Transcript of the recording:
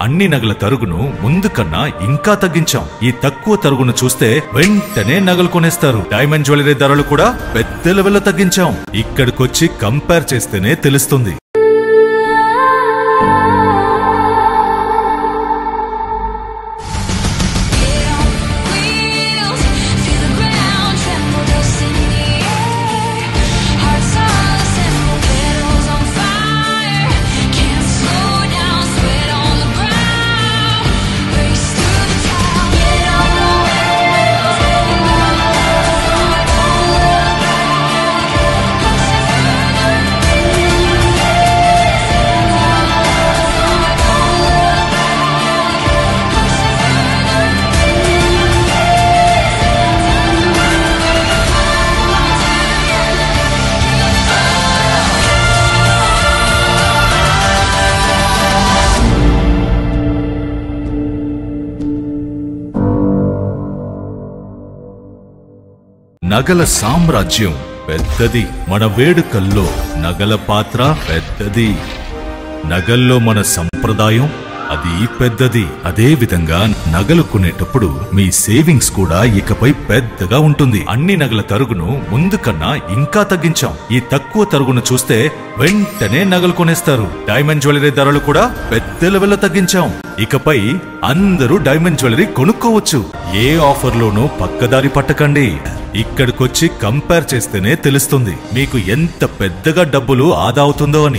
అన్ని నగల తరుగును ముందు కన్నా ఇంకా తగ్గించాం. ఈ తక్కువ తరుగును చూస్తే వెంటనే నగలు కొనేస్తారు. డైమండ్ జ్యువెలరీ ధరలు కూడా పెద్ద లెవెల్లో తగ్గించాం. ఇక్కడికొచ్చి కంపేర్ చేస్తేనే తెలుస్తుంది. నగల సామ్రాజ్యం పెద్దది. మన వేడుకల్లో నగల పాత్ర పెద్దది. నగల్లో మన సంప్రదాయం అది పెద్దది. అదే విధంగా నగలు కొనేటప్పుడు మీ సేవింగ్స్ కూడా ఇకపై పెద్దగా ఉంటుంది. అన్ని నగల తరుగును ముందు కన్నా ఇంకా తగ్గించాం. ఈ తక్కువ తరుగును చూస్తే వెంటనే నగలు కొనేస్తారు. డైమండ్ జ్యువెలరీ ధరలు కూడా పెద్ద లెవెల్లో తగ్గించాం. ఇకపై అందరూ డైమండ్ జ్యువెలరీ కొనుక్కోవచ్చు. ఏ ఆఫర్లోనూ పక్కదారి పట్టకండి. ఇక్కడికొచ్చి కంపేర్ చేస్తేనే తెలుస్తుంది మీకు ఎంత పెద్దగా డబ్బులు ఆదా అవుతుందో అని.